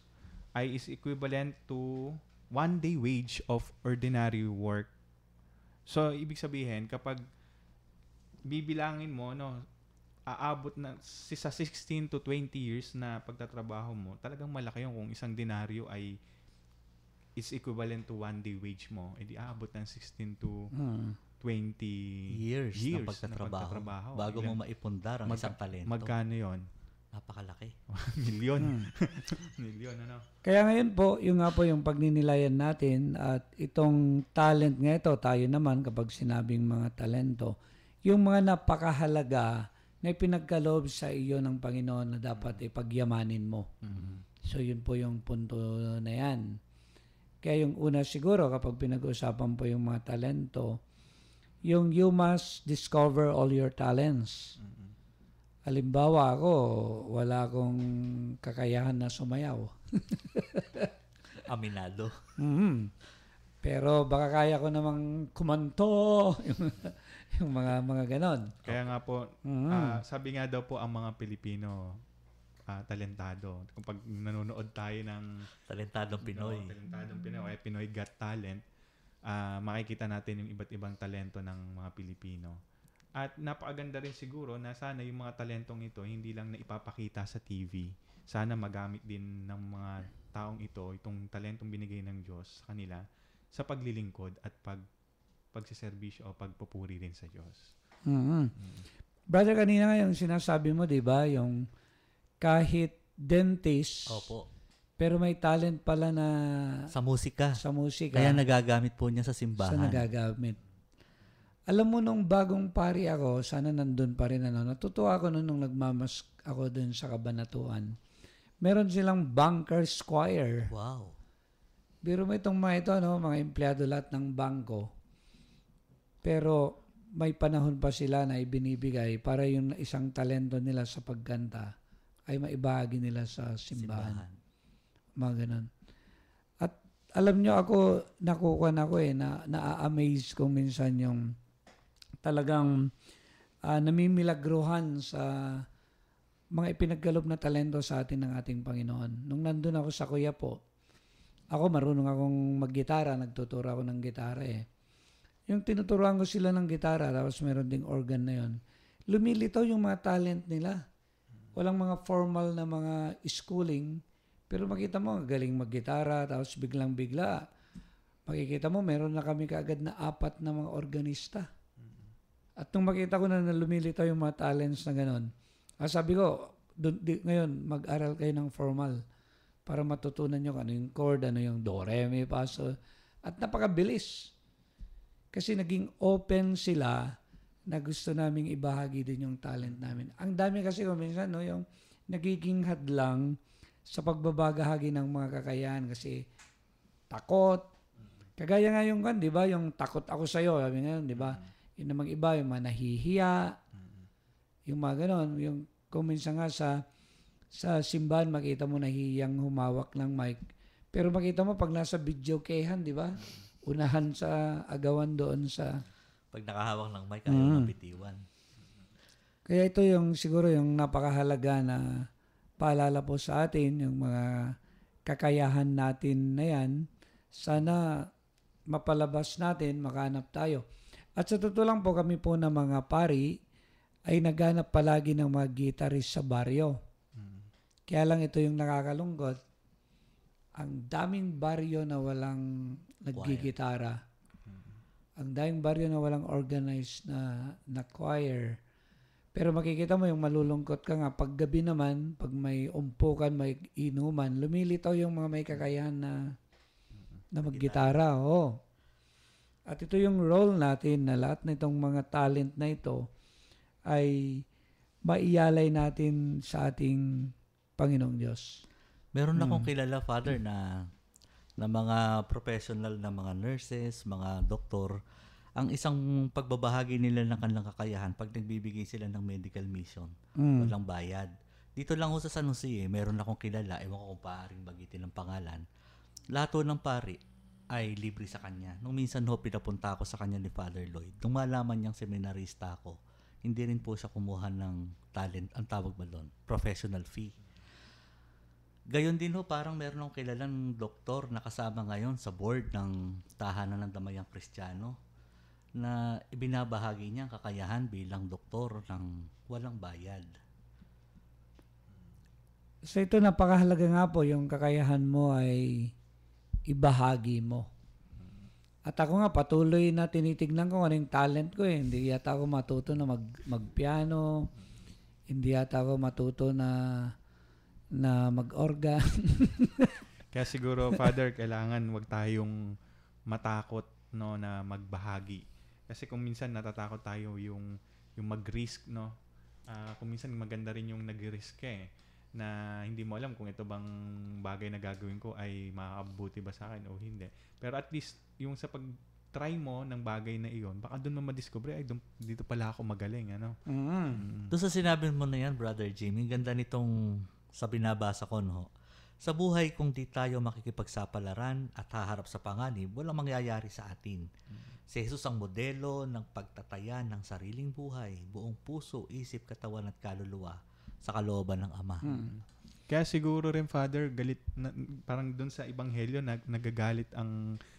ay is equivalent to 1 day wage of ordinary work. So, ibig sabihin, kapag bibilangin mo, no, aabot na sa 16 to 20 years na pagtatrabaho mo, talagang malaki yun kung isang denaryo ay is equivalent to 1 day wage mo. Edi aabot ng 16 to 20 Years ng pagtatrabaho. Bago mo maipundar ang isang talento. Magkano yon? Napakalaki. Milyon. Milyon, ano? Kaya ngayon po, yung nga po yung pagninilayan natin at itong talent nga ito, tayo naman kapag sinabing mga talento, yung mga napakahalaga na ipinagkaloob sa iyo ng Panginoon na dapat ipagyamanin mo. So yun po yung punto na yan. Kaya yung una siguro kapag pinag-uusapan po yung mga talento, yung you must discover all your talents. Halimbawa ako, wala akong kakayahan na sumayaw. Aminado. Pero baka kaya ko namang kumanto, yung mga ganon. Kaya nga po, sabi nga daw po ang mga Pilipino talentado. Kung pag nanonood tayo ng Talentadong Pinoy. Talentadong Pinoy, Pinoy Got Talent, makikita natin yung iba't ibang talento ng mga Pilipino. At napakaganda rin siguro na sana yung mga talentong ito hindi lang na ipapakita sa TV. Sana magamit din ng mga taong ito, itong talentong binigay ng Diyos sa kanila, sa paglilingkod at pagsiservisyo o pagpupuri rin sa Diyos. Brother, kanina nga yung sinasabi mo, di ba? Yung kahit dentist, Opo. pero may talent pala na Sa musika. sa musika. Kaya nagagamit po niya sa simbahan. Sa nagagamit. Alam mo, nung bagong pari ako, sana nandun pa rin, natutuwa ako nung nagmamask ako dun sa Kabanatuan. Meron silang bankers choir. Wow. Biro mo itong mga ito, mga empleyado lahat ng bangko. Pero may panahon pa sila na ibinibigay para yung isang talento nila sa pagkanta ay maibahagi nila sa simbahan. Mga ganun. At alam nyo ako, nakukuha ako na-amaze kong minsan yung talagang namimilagruhan sa mga ipinagkaloob na talento sa atin ng ating Panginoon. Nung nandun ako sa Kuyapo, ako marunong akong maggitara, nagtuturo ako ng gitara eh. Yung tinuturuan ko sila ng gitara, tapos meron ding organ na yon, lumilitaw yung mga talent nila. Walang mga formal na mga schooling, pero makita mo, galing maggitara, tapos biglang-bigla, makikita mo, meron na kami kaagad na 4 na mga organista. At nung makita ko na lumilitaw yung mga talents na gano'n, sabi ko, ngayon, mag-aral kayo ng formal para matutunan nyo ano yung chord, ano yung do, re, mi, fa, sol. At napakabilis. Kasi naging open sila na gusto naming ibahagi din yung talent namin. Ang dami kasi kung minsan, yung nagiging hadlang sa pagbabagahagi ng mga kakayahan kasi takot. Kagaya nga yung di ba? Yung takot ako sa'yo, sabi nga, di ba? Yung namang iba, yung mga nahihiya, yung mga ganon. Yung kung minsan nga sa simbahan, makita mo nahihiyang humawak ng mic. Pero makita mo pag nasa video kehan, di ba? Unahan sa agawan doon sa... Pag nakahawak ng mic, ayaw mabitiwan. Kaya ito yung siguro yung napakahalaga na paalala po sa atin, yung mga kakayahan natin na yan, sana mapalabas natin, makahanap tayo. At sa totoo lang po, kami po na mga pari ay naghanap palagi ng mga guitarist sa baryo. Kaya lang ito yung nakakalungkot. Ang daming baryo na walang naggigitara. Ang daming baryo na walang organized na choir. Pero makikita mo yung malulungkot ka nga. Pag gabi naman, pag may umpukan, may inuman, lumilitaw yung mga may kakayahan na maggitara. Oh. At ito yung role natin na lahat na itong mga talent na ito ay maiyalay natin sa ating Panginoong Diyos. Meron akong kilala, Father, na mga professional na mga nurses, mga doktor, ang isang pagbabahagi nila ng kanilang kakayahan pag nagbibigay sila ng medical mission, walang bayad. Dito lang ho sa San Jose, meron akong kilala, ewan ko kung paaring bagitin ng pangalan. Lahat ho ng pari ay libre sa kanya. Nung minsan ho, pinapunta ako sa kanya ni Father Lloyd. Nung malaman niyang seminarista ako, hindi rin po siya kumuha ng talent, ang tawag ba doon? Professional fee. Gayon din ho, parang meron akong kilalang doktor na kasama ngayon sa board ng Tahanan ng Damayang Kristiyano na ibinabahagi niya ang kakayahan bilang doktor ng walang bayad. So ito napakahalaga nga po, yung kakayahan mo ay ibahagi mo. At ako nga patuloy na tinitignan ko ano yung talent ko eh. Hindi yata ako matuto na magpiano, hindi yata ako matuto na mag-organ. Kaya siguro, Father, kailangan wag tayong matakot no na magbahagi. Kasi kung minsan natatakot tayo yung mag-risk, no. Kung minsan maganda rin yung nag-risk na hindi mo alam kung ito bang bagay na gagawin ko ay makakabuti ba sa akin o hindi. Pero at least yung sa pag-try mo ng bagay na iyon, baka doon mo madiscover ay dito pala ako magaling, ano. Doon sa sinabi mo na yan, Brother Jimmy, ganda nitong sa binabasa ko, no? Sa buhay, kung di tayo makikipagsapalaran at haharap sa panganib, walang mangyayari sa atin. Si Jesus ang modelo ng pagtataya ng sariling buhay, buong puso, isip, katawan at kaluluwa sa kalooban ng Ama. Kaya siguro rin, Father, galit parang doon sa Ebanghelyo nagagalit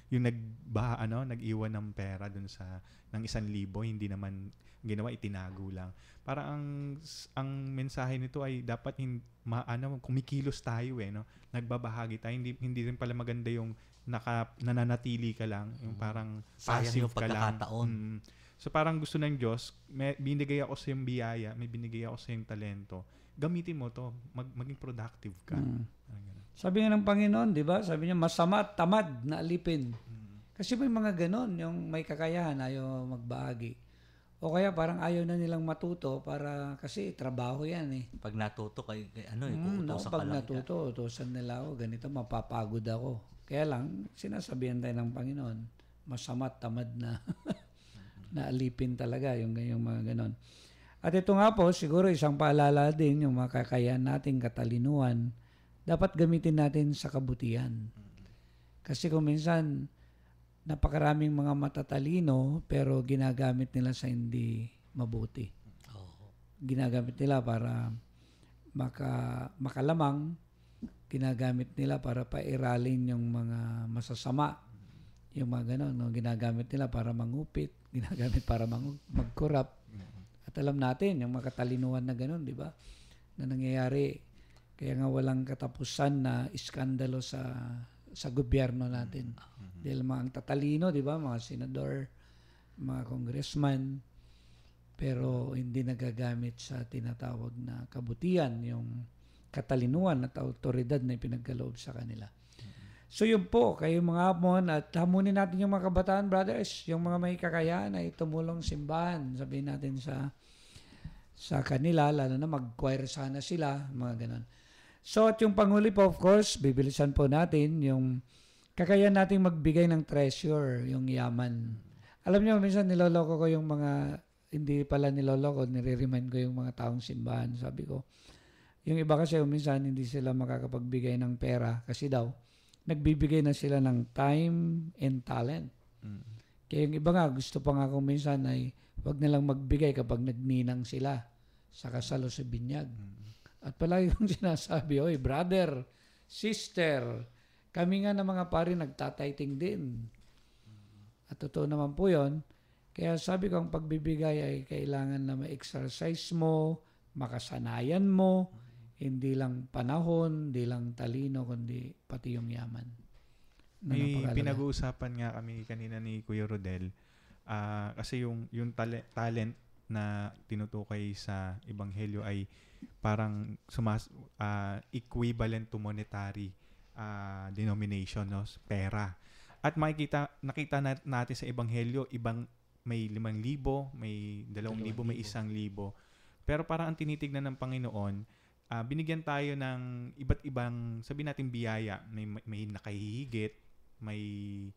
yung nag-iwan ng pera doon ng 1,000, hindi naman ginawa, itinago lang. Para ang mensahe nito ay dapat kumikilos tayo no. Nagbabahagi tayo, hindi rin pala maganda yung nananatili ka lang, yung parang Sayang passive yung ka lang. pagkakataon. So parang gusto ng Diyos, binigay ako sa yung biyaya, may binigay ako sa yung talento. Gamitin mo to, maging productive ka. Sabi nga ng Panginoon, di ba? Sabi niya, masama at tamad na alipin. Kasi may mga ganon, yung may kakayahan, ayaw magbahagi. O kaya parang ayaw na nilang matuto kasi trabaho yan eh. Pag natuto kay Pag uutosan ka lang. natuto, utosan nila ako, ganito, mapapagod ako. Kaya lang, sinasabihan tayo ng Panginoon, masama at tamad na na alipin talaga, yung mga ganon. At ito nga po, siguro isang paalala din, yung mga kakayahan natin, katalinuhan, dapat gamitin natin sa kabutihan. Kasi kung minsan, napakaraming mga matatalino, pero ginagamit nila sa hindi mabuti. Ginagamit nila para makalamang, ginagamit nila para pairalin yung mga masasama, yung mga ganon, no? Ginagamit nila para mangupit, ginagamit para mag-corrupt. At alam natin, yung mga katalinuhan na ganon, di ba? Na nangyayari, kaya nga walang katapusan na iskandalo sa gobyerno natin. Dahil mga tatalino, di ba? Mga senador, mga congressman, pero hindi nagagamit sa tinatawag na kabutihan, yung katalinuhan at autoridad na ipinagkaloob sa kanila. So yun po, kayo mga amon, at hamunin natin yung mga kabataan, brothers, yung mga may kakayahan ay tumulong simbahan. Sabihin natin sa kanila, lalo na mag-choir sana sila, mga ganon. So at yung panghuli po, of course, bibilisan po natin yung kakayahan nating magbigay ng treasure, yung yaman. Alam niyo, minsan niloloko ko yung mga, hindi pala niloloko, nire-remind ko yung mga taong simbahan. Sabi ko, yung iba kasi minsan hindi sila makakapagbigay ng pera kasi daw, nagbibigay na sila ng time and talent. Kaya yung iba nga, gusto pa nga kung minsan ay wag nilang magbigay kapag nagninang sila sa kasalo sa binyag. At palagi kong sinasabi, oy brother, sister, kami nga na mga pari nagtatayting din. At totoo naman po yun. Kaya sabi ko, ang pagbibigay ay kailangan na ma-exercise mo, makasanayan mo, Hindi lang panahon, hindi lang talino, kundi pati yung yaman. Na May napakalaga. pinag-uusapan nga kami kanina ni Kuya Rodel. Kasi yung talent na tinutukoy sa Ebanghelyo ay parang equivalent to monetary denomination, no? Pera. At nakita natin sa Ebanghelyo, may 5,000, may 2,000, may 1,000. Pero parang ang tinitignan ng Panginoon, binigyan tayo ng iba't ibang, sabihin natin biyaya, may nakahihigit, may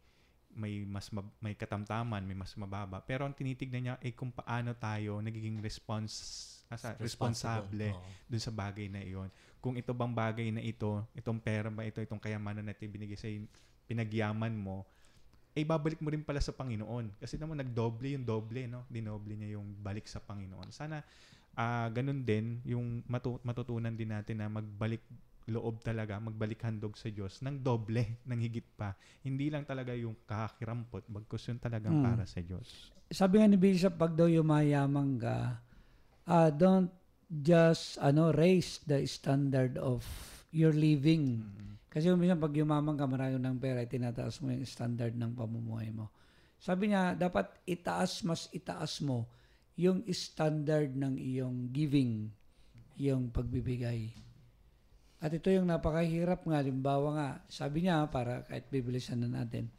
katamtaman, may mas mababa. Pero ang tinitignan niya ay kung paano tayo nagiging responsable dun sa bagay na iyon. Kung ito bang bagay na ito, itong pera ba ito, itong kayamanan na ito binigay sa pinagyaman mo, ay babalik mo rin pala sa Panginoon. Kasi naman nagdoble yung doble, no? Dinoble niya yung balik sa Panginoon. Sana ganun din yung matutunan din natin na magbalik loob talaga, magbalik handog sa Diyos ng doble, ng higit pa. Hindi lang talaga yung kakakirampot, bagkus yun talagang para sa Diyos. Sabi nga ni Bishop, pag daw yumayaman ka, don't just raise the standard of your living. Kasi minsan pag yumaman ka, marami ng pera, tinataas mo yung standard ng pamumuhay mo. Sabi niya, dapat mas itaas mo yung standard ng iyong giving, yung pagbibigay. At ito yung napakahirap nga. Halimbawa nga, sabi niya, para kahit bibilisan na natin.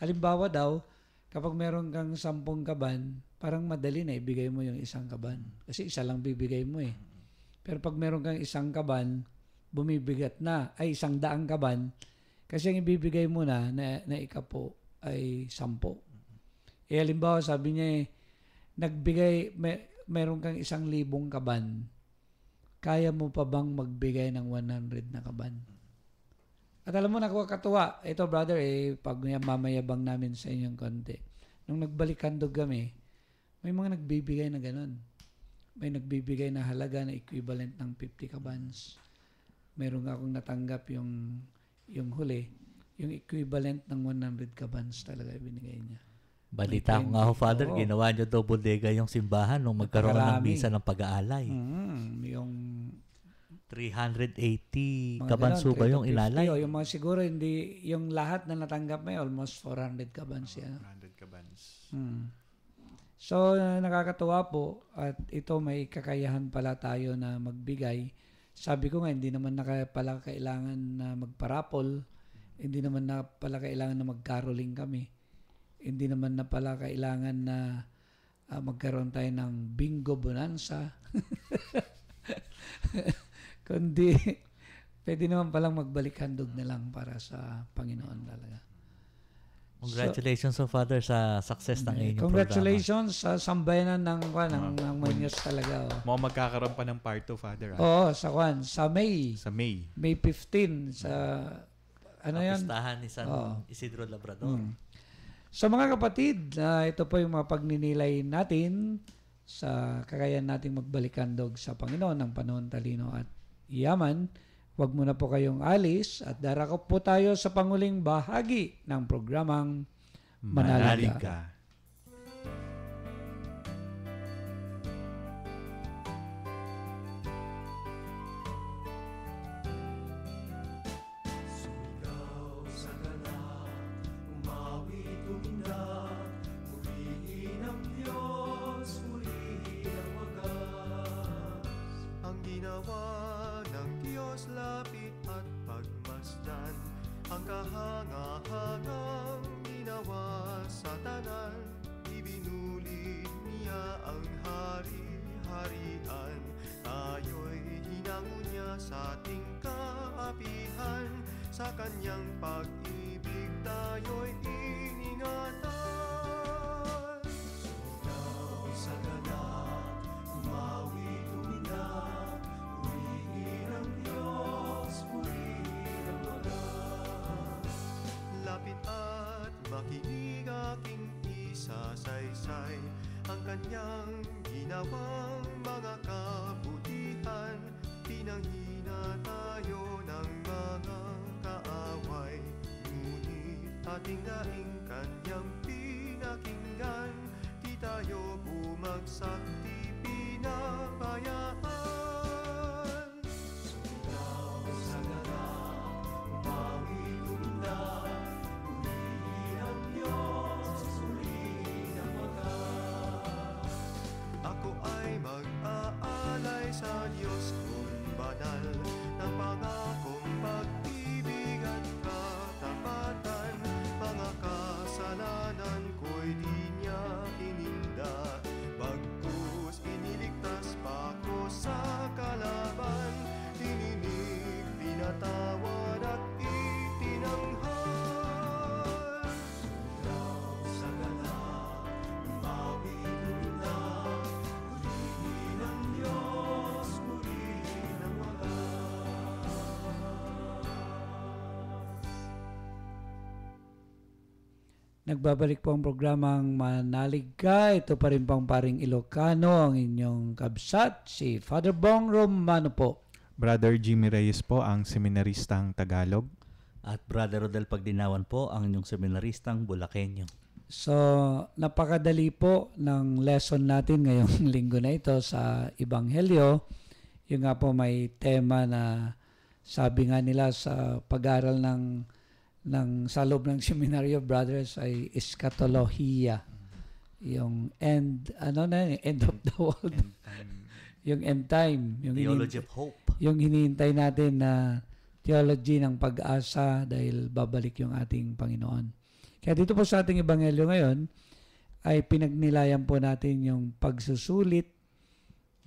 Halimbawa daw, kapag meron kang 10 kaban, parang madali na ibigay mo yung 1 kaban. Kasi isa lang bibigay mo eh. Pero pag meron kang 1 kaban, bumibigat na, ay 100 kaban, kasi ang ibibigay mo na ikapo ay 10. Halimbawa, sabi niya meron kang 1,000 kaban, kaya mo pa bang magbigay ng 100 na kaban? At alam mo, nakakatuwa. Ito, brother, pag mamayabang namin sa inyong konti. Nung nagbalik-handog kami, may mga nagbibigay na ganun. May nagbibigay na halaga na equivalent ng 50 kabans. Meron akong natanggap yung huli. Yung equivalent ng 100 kabans talaga ibinigay niya. Balita ko nga ho, Father, ginawa nyo daw bodega yung simbahan nung magkaroon ng misa ng pag-aalay. Yung 380 kabanso ba yung ilalay? Yung mga siguro, hindi, yung lahat na natanggap may almost 400 kabans yan. 400 kabans. So, nakakatuwa po at ito may kakayahan pala tayo na magbigay. Sabi ko nga, hindi naman pala kailangan na magparapol, hindi naman na pala kailangan na mag-caroling kami. Hindi naman na pala kailangan na magkaroon tayo ng bingo bonanza. Kundi, pwede naman palang magbalik handog na lang para sa Panginoon talaga. Congratulations, Father, sa success ng inyong congratulations sa sambayanan ng Muñoz talaga. Mukhang magkakaroon pa ng part 2, Father. Oo, sa May. Sa May. May 15 sa yan? Kapistahan ni San Isidro Labrador. So mga kapatid, ito po yung mga pagninilay natin sa kakayahan nating magbalik-handog sa Panginoon ng panahon, talino at yaman. Huwag muna po kayong alis at darakop po tayo sa panguling bahagi ng programang Manalaga. Lapit at pagmasdan ang kahangahangang ginawa sa tanan. Ibinuli niya ang hari-harian, tayo'y hinango niya sa ating kaapihan. Sa kanyang pag-ibig tayo'y iningatan. Sumaw sa ganap, umawi tuminda, lapit at makinig aking isasaysay ang kanyang ginawang mga kabutihan. Pinanghina tayo ng mga kaaway, ngunit ating daing kanyang pinakinggan. Di tayo bumagsak, di pinapayaan. sa Diyos kong banal, ng pangakong pag-ibig at katapatan. Mga kasalanan ko'y di niya ininda, bagkus iniligtas pa ko sa kalaban. Tininig, pinatawad at itinanghal. Sumulaw sa ganap, mawin na, purihin ang Diyos, purihin ang wagas. Nagbabalik po ang programang Manalig Ka. Ito pa rin pang paring Ilocano, ang inyong kabsat, si Father Bong Romano po. Brother Jimmy Reyes po, ang seminaristang Tagalog. At Brother Rodel Pagdinawan po, ang inyong seminaristang Bulakenyo. So, napakadali po ng lesson natin ngayong linggo na ito sa Ebanghelyo. Yung nga po may tema na sabi nga nila sa pag-aral ng sa loob ng seminaryo, brothers, ay eschatolohiya. Yung end of the world. Yung end time. Yung Theology of Hope. yung hinihintay natin na theology ng pag-asa dahil babalik yung ating Panginoon. Kaya dito po sa ating Ebanghelyo ngayon ay pinagnilayan po natin yung pagsusulit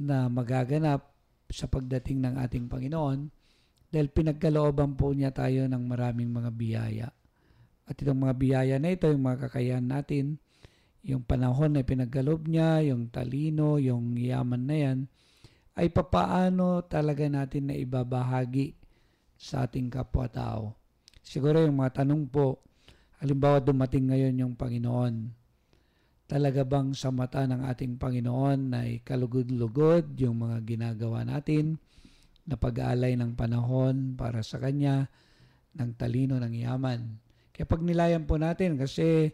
na magaganap sa pagdating ng ating Panginoon dahil pinagkalooban po niya tayo ng maraming mga biyaya. At itong mga biyaya na ito, yung mga kakayahan natin, yung panahon na pinagkaloob niya, yung talino, yung yaman na yan, ay papaano talaga natin na ibabahagi sa ating kapwa-tao. Siguro yung mga tanong po, halimbawa dumating ngayon yung Panginoon, talaga bang sa mata ng ating Panginoon ay kalugod-lugod yung mga ginagawa natin na pag-aalay ng panahon para sa Kanya, ng talino, ng yaman? Kaya pag nilayan po natin, kasi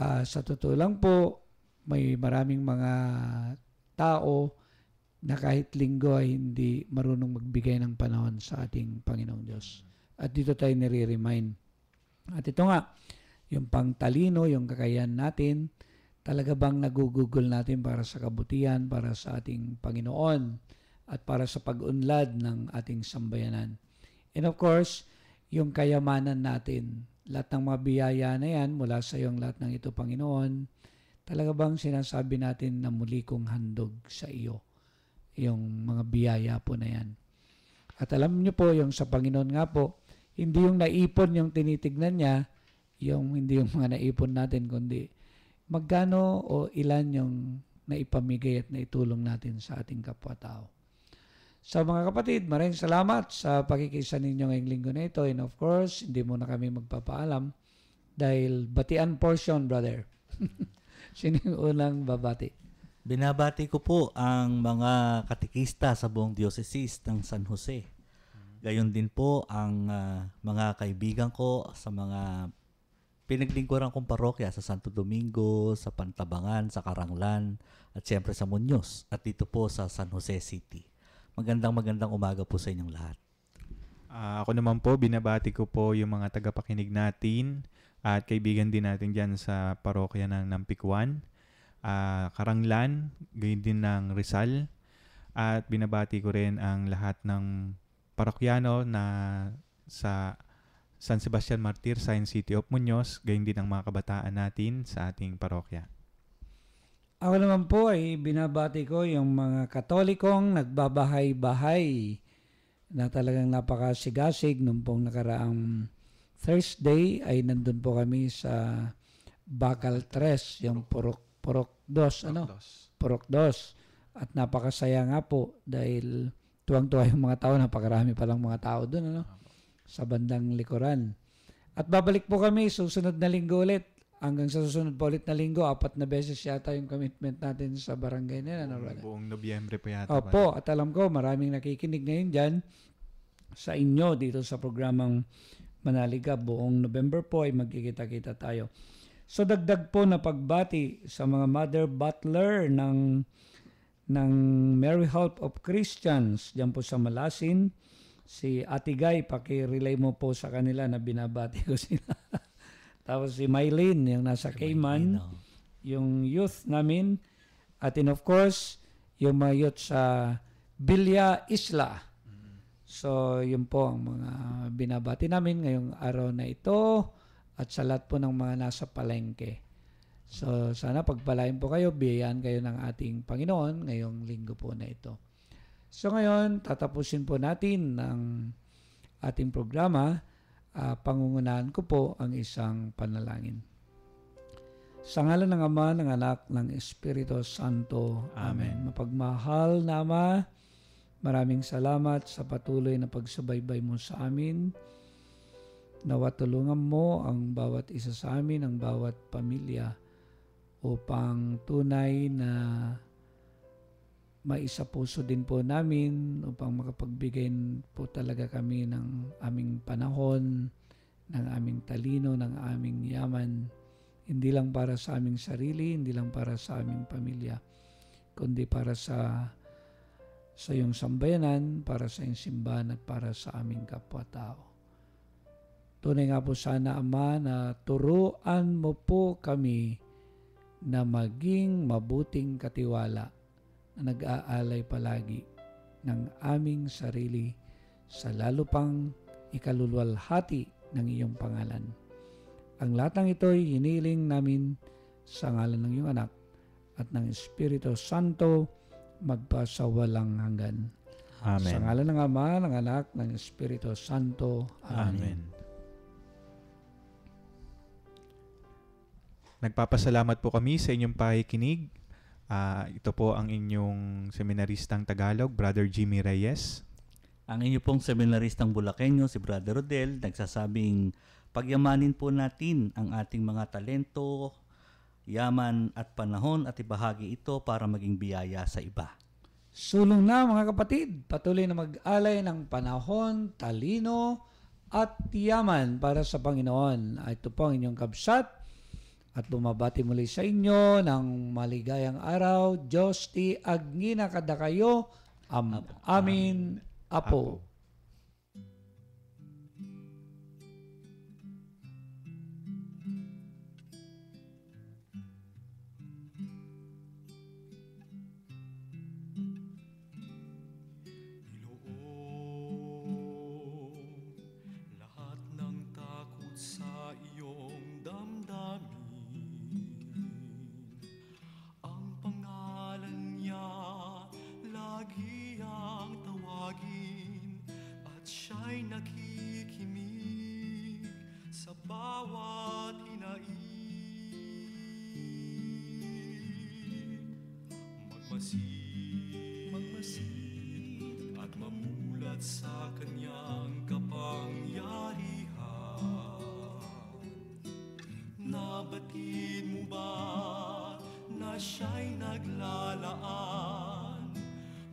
sa totoo lang po, may maraming mga tao na kahit linggo ay hindi marunong magbigay ng panahon sa ating Panginoong Diyos. At dito tayo nire-remind. At ito nga, yung pangtalino, yung kakayahan natin, talaga bang nagugugol natin para sa kabutihan, para sa ating Panginoon, at para sa pag-unlad ng ating sambayanan. And of course, yung kayamanan natin, lahat ng mga biyaya na yan, mula sa iyong lahat ng ito, Panginoon, talaga bang sinasabi natin na muli kong handog sa iyo? Yung mga biyaya po na yan. At alam niyo po, yung sa Panginoon nga po, hindi yung naipon yung tinitignan niya, hindi yung mga naipon natin, kundi magkano o ilan yung naipamigay at naitulong natin sa ating kapwa-tao. Sa mga kapatid, maraming salamat sa pakikisa ninyo ngayong linggo na ito. And of course, hindi muna kami magpapaalam dahil batian portion, brother. Sino yung unang babati? Binabati ko po ang mga katikista sa buong diocese ng San Jose. Gayon din po ang mga kaibigan ko sa mga pinaglingkuran kong parokya sa Santo Domingo, sa Pantabangan, sa Caranglan, at siyempre sa Muñoz, at dito po sa San Jose City. Magandang umaga po sa inyong lahat. Ako naman po, binabati ko po yung mga tagapakinig natin at kaibigan din natin dyan sa parokya ng Nampikwan, Caranglan, gayon din ng Rizal, at binabati ko rin ang lahat ng parokyano na sa San Sebastian Martir, Science City of Muñoz, gayon din ang mga kabataan natin sa ating parokya. Ako naman po ay binabati ko yung mga Katolikong nagbabahay-bahay na talagang napakasigasig. Nung pong nakaraang Thursday ay nandun po kami sa Bacal 3, yung Purok 2. Purok 2. At napakasaya nga po dahil tuwang-tuwa yung mga tao, napakarami palang mga tao doon, sa bandang likuran. At babalik po kami susunod na linggo ulit. Hanggang sa susunod po ulit na linggo, 4 na beses yata yung commitment natin sa barangay nila. Buong Nobyembre pa yata. Opo, at alam ko maraming nakikinig ngayon dyan sa inyo dito sa programang Manalig Ka. Buong November po ay magkikita-kita tayo. So dagdag po na pagbati sa mga Mother Butler ng Mary Help of Christians dyan po sa Malasin. Si Ate Guy, paki-relay mo po sa kanila na binabati ko sila. Tapos si Mylene, yung nasa Cayman, yung youth namin. At of course, yung mga youth sa Bilya Isla. So, yun po ang mga binabati namin ngayong araw na ito at sa lahat po ng mga nasa palengke. So, sana pagpalain po kayo, biyayaan kayo ng ating Panginoon ngayong linggo po na ito. So, ngayon, tatapusin po natin ang ating programa. Pangungunahan ko po ang isang panalangin. Sa ngalan ng Ama, ng Anak, ng Espiritu Santo. Amen. Mapagmahal na Ama, maraming salamat sa patuloy na pagsubaybay mo sa amin. Nawa tulungan mo ang bawat isa sa amin, ang bawat pamilya, upang tunay na maisapuso din po namin, upang makapagbigay po talaga kami ng aming panahon, ng aming talino, ng aming yaman. Hindi lang para sa aming sarili, hindi lang para sa aming pamilya, kundi para sa iyong sambayanan, para sa iyong simbahan at para sa aming kapwa-tao. Tunay nga po sana, Ama, na turuan mo po kami na maging mabuting katiwala na nag-aalay palagi ng aming sarili sa lalo pang ikaluluwalhati ng iyong pangalan. Ang lahat ng ito'y hiniling namin sa ngalan ng iyong anak at ng Espiritu Santo magpasawalang hanggan. Amen. Sa ngalan ng Ama, ng Anak, ng Espiritu Santo. Amen. Nagpapasalamat po kami sa inyong pakikinig. Ito po ang inyong seminaristang Tagalog, Brother Jimmy Reyes. Ang inyo pong seminaristang Bulakenyo, si Brother Rodel, nagsasabing pagyamanin po natin ang ating mga talento, yaman at panahon at ibahagi ito para maging biyaya sa iba. Sulong na mga kapatid, patuloy na mag-alay ng panahon, talino at yaman para sa Panginoon. Ito po ang inyong kabsat at bumabati muli sa inyo ng maligayang araw. Diyos ti agngina kada kayo. Amin. Apo. Lahat ng takot sa iyong damdamin, ang pangalan niya lagi ang tawagin, at siya'y nakikinig sa bawat hinaing. Magmasid at mamulat sa kanyang kapangyarihan. Nabatid mo ba na siya'y naglalaan,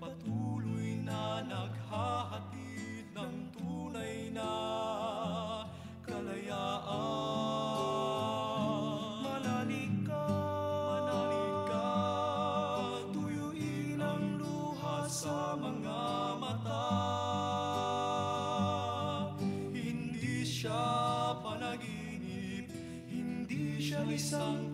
patuloy na naghahatid ng tunay na kalayaan? Manalig ka, tuyuin ang luha sa mga mata. Hindi siya panaginip, hindi siya isang